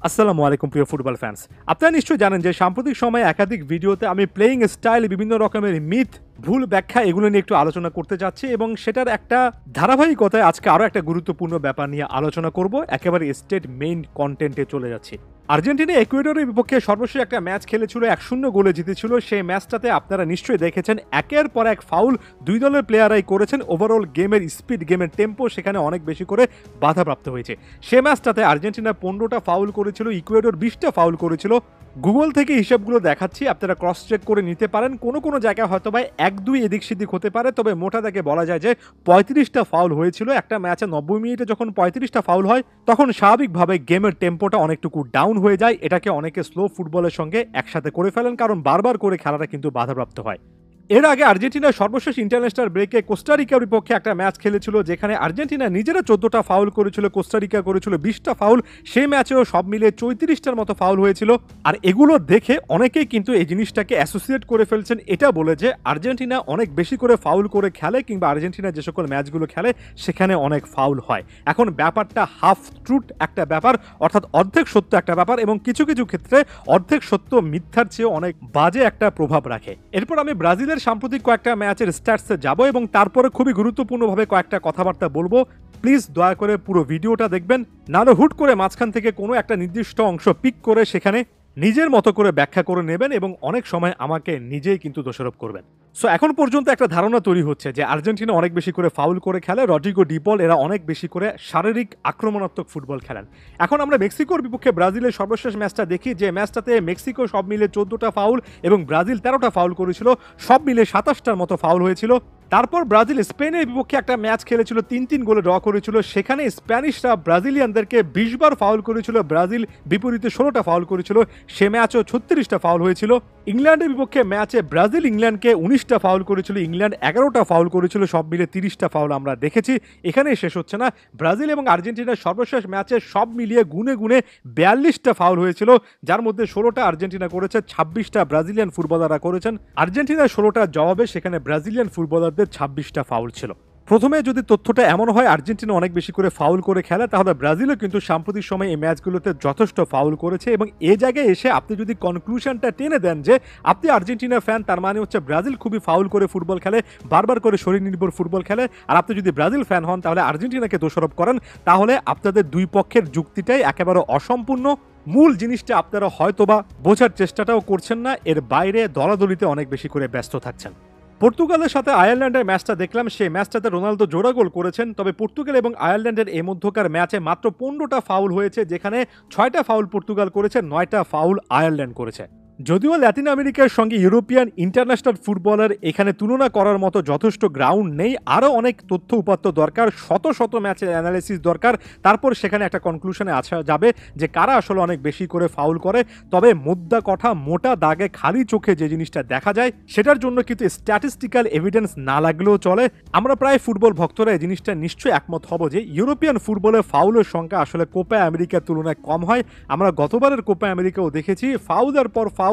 আসসালামু আলাইকুম প্রিয় ফুটবল ফ্যান্স। আপনারা নিশ্চয়ই জানেন যে সাম্প্রতিক সময়ে একাধিক ভিডিওতে আমি প্লেয়িং স্টাইল, বিভিন্ন রকমের মিথ, ভুল ব্যাখ্যা এগুলো নিয়ে একটু আলোচনা করতে যাচ্ছি এবং সেটার একটা ধারাবাহিকতায় আজকে আরও একটা গুরুত্বপূর্ণ ব্যাপার নিয়ে আলোচনা করব। একেবারে স্টেট মেইন কন্টেন্টে চলে যাচ্ছি। আর্জেন্টিনা ইকুয়েডরের বিপক্ষে সর্বশেষ একটা ম্যাচ খেলেছিল, 1-0 গোলে জিতেছিল। সেই ম্যাচটাতে আপনারা নিশ্চয়ই দেখেছেন একের পর এক ফাউল দুই দলের প্লেয়াররাই করেছেন। ওভারঅল গেমের স্পিড, গেমের টেম্পো সেখানে অনেক বেশি করে বাধাপ্রাপ্ত হয়েছে। সে ম্যাচটাতে আর্জেন্টিনা 15টা ফাউল করেছিল, ইকুয়েডর 20টা ফাউল করেছিল। গুগল থেকে হিসাবগুলো দেখাচ্ছি, আপনারা ক্রস চেক করে নিতে পারেন। কোনো কোনো জায়গায় হয়তো বা 1-2 এদিক সেদিক হতে পারে, তবে মোটা দাগে বলা যায় যে 35টা ফাউল হয়েছিল। একটা ম্যাচে 90 মিনিটে যখন 35টা ফাউল হয় তখন স্বাভাবিকভাবে গেমের টেম্পোটা অনেকটুকু ডাউন হয়ে যায়। এটাকে অনেকে স্লো ফুটবলের সঙ্গে একসাথে করে ফেলেন, কারণ বারবার করে খেলাটা কিন্তু বাধাপ্রাপ্ত হয়। এর আগে আর্জেন্টিনা সর্বশেষ ইন্টারন্যাশনাল ব্রেকে কোস্টারিকার বিপক্ষে একটা ম্যাচ খেলেছিল, যেখানে আর্জেন্টিনা নিজেরা 14টা ফাউল করেছিল, কোস্টারিকা করেছিল 20টা ফাউল। সেই ম্যাচেও সব মিলে 34টার মতো ফাউল হয়েছিল। আর এগুলো দেখে অনেকেই কিন্তু এই জিনিসটাকে অ্যাসোসিয়েট করে ফেলছেন, এটা বলে যে আর্জেন্টিনা অনেক বেশি করে ফাউল করে খেলে, কিংবা আর্জেন্টিনা যে সকল ম্যাচগুলো খেলে সেখানে অনেক ফাউল হয়। এখন ব্যাপারটা হাফ ট্রুথ একটা ব্যাপার, অর্থাৎ অর্ধেক সত্য একটা ব্যাপার, এবং কিছু কিছু ক্ষেত্রে অর্ধেক সত্য মিথ্যার চেয়ে অনেক বাজে একটা প্রভাব রাখে। এরপর আমি ব্রাজিলের সাম্প্রতিক কয়েকটা ম্যাচের স্ট্যাটসে যাব এবং তারপরে খুবই গুরুত্বপূর্ণভাবে কয়েকটা কথাবার্তা বলবো। প্লিজ দয়া করে পুরো ভিডিওটা দেখবেন, নাহলে হুট করে মাঝখান থেকে কোনো একটা নির্দিষ্ট অংশ পিক করে সেখানে নিজের মতো করে ব্যাখ্যা করে নেবেন এবং অনেক সময় আমাকে নিজেই কিন্তু দোষারোপ করবেন। সো এখন পর্যন্ত একটা ধারণা তৈরি হচ্ছে যে আর্জেন্টিনা অনেক বেশি করে ফাউল করে খেলে, রড্রিগো ডি পল এরা অনেক বেশি করে শারীরিক আক্রমণাত্মক ফুটবল খেলেন। এখন আমরা মেক্সিকোর বিপক্ষে ব্রাজিলের সর্বশেষ ম্যাচটা দেখি, যে ম্যাচটাতে মেক্সিকো সব মিলে 14টা ফাউল এবং ব্রাজিল 13টা ফাউল করেছিল, সব মিলে 27টার মতো ফাউল হয়েছিল। তারপর ব্রাজিল স্পেনের বিপক্ষে একটা ম্যাচ খেলেছিল, 3-3 গোলে ড্র করেছিল। সেখানে স্প্যানিশরা ব্রাজিলিয়ানদেরকে 20 বার ফাউল করেছিল, ব্রাজিল বিপরীতে 16টা ফাউল করেছিল। সে ম্যাচও 36টা ফাউল হয়েছিল। ইংল্যান্ডের বিপক্ষে ম্যাচে ব্রাজিল ইংল্যান্ডকে 19টা ফাউল করেছিল, ইংল্যান্ড 11টা ফাউল করেছিল, সব মিলে 30টা ফাউল আমরা দেখেছি। এখানেই শেষ হচ্ছে না, ব্রাজিল এবং আর্জেন্টিনার সর্বশেষ ম্যাচে সব মিলিয়ে গুনে গুনে 42টা ফাউল হয়েছিল, যার মধ্যে 16টা আর্জেন্টিনা করেছে, 26টা ব্রাজিলিয়ান ফুটবলাররা করেছেন। আর্জেন্টিনার 16টার জবাবে সেখানে ব্রাজিলিয়ান ফুটবলারদের 26টা ফাউল ছিল। প্রথমে যদি তথ্যটা এমন হয় আর্জেন্টিনা অনেক বেশি করে ফাউল করে খেলে, তাহলে ব্রাজিলও কিন্তু সাম্প্রতিক সময়ে এই ম্যাচগুলোতে যথেষ্ট ফাউল করেছে। এবং এই জায়গায় এসে আপনি যদি কনক্লুশনটা টেনে দেন যে আপনি আর্জেন্টিনা ফ্যান, তার মানে হচ্ছে ব্রাজিল খুবই ফাউল করে ফুটবল খেলে, বারবার করে শরীর নির্ভর ফুটবল খেলে, আর আপনি যদি ব্রাজিল ফ্যান হন তাহলে আর্জেন্টিনাকে দোষারোপ করেন, তাহলে আপনাদের দুই পক্ষের যুক্তিটাই একেবারে অসম্পূর্ণ। মূল জিনিসটা আপনারা হয়তোবা বোঝার চেষ্টাটাও করছেন না, এর বাইরে দলাদলিতে অনেক বেশি করে ব্যস্ত থাকছেন। পর্তুগালের সাথে আয়ারল্যান্ডের ম্যাচটা দেখলাম, সেই ম্যাচটাতে রোনালদো জোড়া গোল করেছেন, তবে পর্তুগাল এবং আয়ারল্যান্ডের এই মধ্যকার ম্যাচে মাত্র 15টা ফাউল হয়েছে, যেখানে 6টা ফাউল পর্তুগাল করেছে, 9টা ফাউল আয়ারল্যান্ড করেছে। যদিও ল্যাতিন আমেরিকার সঙ্গে ইউরোপিয়ান ইন্টারন্যাশনাল ফুটবলার এখানে তুলনা করার মতো যথেষ্ট গ্রাউন্ড নেই, আরও অনেক তথ্য উপাত্ত দরকার, শত শত ম্যাচের অ্যানালিসিস দরকার, তারপর সেখানে একটা কনক্লুশনে আসা যাবে যে কারা আসলে অনেক বেশি করে ফাউল করে। তবে মুদ্রা কথা মোটা দাগে খালি চোখে যে জিনিসটা দেখা যায় সেটার জন্য কিন্তু স্ট্যাটিস্টিক্যাল এভিডেন্স না লাগলেও চলে। আমরা প্রায় ফুটবল ভক্তরা এই জিনিসটা নিশ্চয়ই একমত হব যে ইউরোপিয়ান ফুটবলে ফাউলের সংখ্যা আসলে কোপা আমেরিকার তুলনায় কম হয়। আমরা গতবারের কোপা আমেরিকাও দেখেছি ফাউলের পর ফাউল,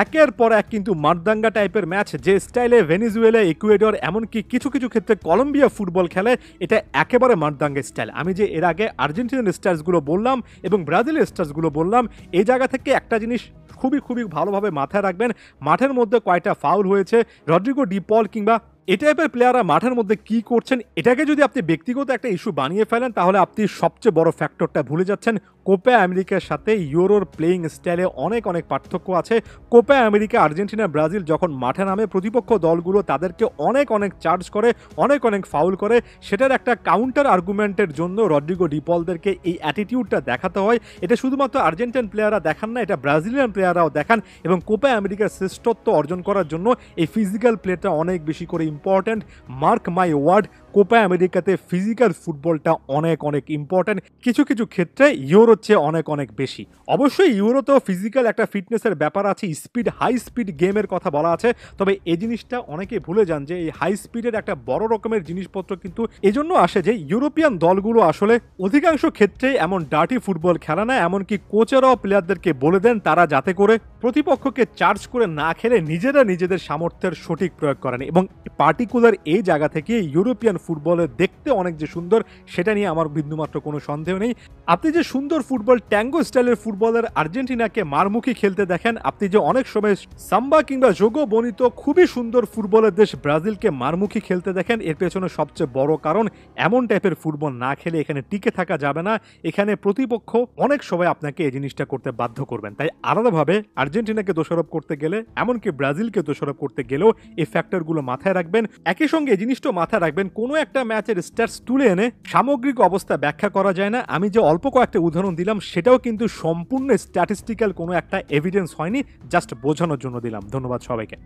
একের পর এক কিন্তু মারদাঙ্গা টাইপের ম্যাচ, যে স্টাইলে ভেনিজুয়েলা, ইকুয়েডর, এমনকি কিছু কিছু ক্ষেত্রে কলম্বিয়া ফুটবল খেলে, এটা একেবারে মারদাঙ্গা স্টাইল। আমি যে এর আগে আর্জেন্টিনার স্টার্সগুলো বললাম এবং ব্রাজিলের স্টার্সগুলো বললাম, এই জায়গা থেকে একটা জিনিস খুবই খুবই ভালোভাবে মাথায় রাখবেন, মাঠের মধ্যে কয়টা ফাউল হয়েছে, রড্রিগো ডি পল কিংবা এ টাইপের প্লেয়াররা মাঠের মধ্যে কি করছেন, এটাকে যদি আপনি ব্যক্তিগত একটা ইস্যু বানিয়ে ফেলেন তাহলে আপনি সবচেয়ে বড় ফ্যাক্টরটা ভুলে যাচ্ছেন। কোপা আমেরিকার সাথে ইউরোর প্লেয়িং স্টাইলে অনেক অনেক পার্থক্য আছে। কোপা আমেরিকা, আর্জেন্টিনা, ব্রাজিল যখন মাঠে নামে প্রতিপক্ষ দলগুলো তাদেরকে অনেক অনেক চার্জ করে, অনেক অনেক ফাউল করে, সেটার একটা কাউন্টার আর্গুমেন্টের জন্য রড্রিগো ডি পলদেরকে এই অ্যাটিটিউডটা দেখাতে হয়। এটা শুধুমাত্র আর্জেন্টিন প্লেয়াররা দেখান না, এটা ব্রাজিলিয়ান প্লেয়াররাও দেখান, এবং কোপা আমেরিকার শ্রেষ্ঠত্ব অর্জন করার জন্য এই ফিজিক্যাল প্লেটা অনেক বেশি করে important. Mark my word, Copa আমেরিকাতে ফিজিক্যাল ফুটবলটা অনেক অনেক ইম্পর্ট্যান্ট, কিছু কিছু ক্ষেত্রে ইউরোর চেয়ে অনেক অনেক বেশি। অবশ্যই ইউরোতেও ফিজিক্যাল একটা ফিটনেসের ব্যাপার আছে, স্পিড, হাই স্পিড গেমের কথা বলা আছে, তবে এই জিনিসটা অনেকে ভুলে যান যে এই হাই স্পিডের একটা বড় রকমের জিনিসপত্র কিন্তু এজন্য আসে যে ইউরোপিয়ান দলগুলো আসলে অধিকাংশ ক্ষেত্রেই এমন ডার্টি ফুটবল খেলে না, এমনকি কোচেরাও প্লেয়ারদেরকে বলে দেন তারা যাতে করে প্রতিপক্ষকে চার্জ করে না খেলে নিজেরা নিজেদের সামর্থ্যের সঠিক প্রয়োগ করেন। এবং পার্টিকুলার এই জায়গা থেকে ইউরোপিয়ান স্টাইলের ফুটবলে দেখতে অনেক যে সুন্দর সেটা নিয়ে আমার বিন্দুমাত্র কোনো সন্দেহ নেই। আপনি যে সুন্দর ফুটবল ট্যাঙ্গো স্টাইলের ফুটবলের আর্জেন্টিনাকে মারমুখী খেলতে দেখেন, আপনি যে অনেক সময় সাম্বা কিংবা যোগো বনিত খুবই সুন্দর ফুটবলের দেশ ব্রাজিলকে মারমুখী খেলতে দেখেন, এর পেছনে সবচেয়ে বড় কারণ এমন টাইপের ফুটবল না খেলে এখানে টিকে থাকা যাবে না। এখানে প্রতিপক্ষ অনেক সময় আপনাকে এই জিনিসটা করতে বাধ্য করবেন। তাই আলাদাভাবে আর্জেন্টিনাকে দোষারোপ করতে গেলে, এমনকি ব্রাজিলকে দোষারোপ করতে গেলেও এই ফ্যাক্টরগুলো মাথায় রাখবেন। একই সঙ্গে এই জিনিসটা মাথায় রাখবেন, কোনো একটা ম্যাচের স্ট্যাটস তুলে এনে সামগ্রিক অবস্থা ব্যাখ্যা করা যায় না। আমি যে অল্প কয়েকটা উদাহরণ দিলাম সেটাও কিন্তু সম্পূর্ণ স্ট্যাটিস্টিক্যাল কোনো একটা এভিডেন্স হয়নি, জাস্ট বোঝানোর জন্য দিলাম। ধন্যবাদ সবাইকে।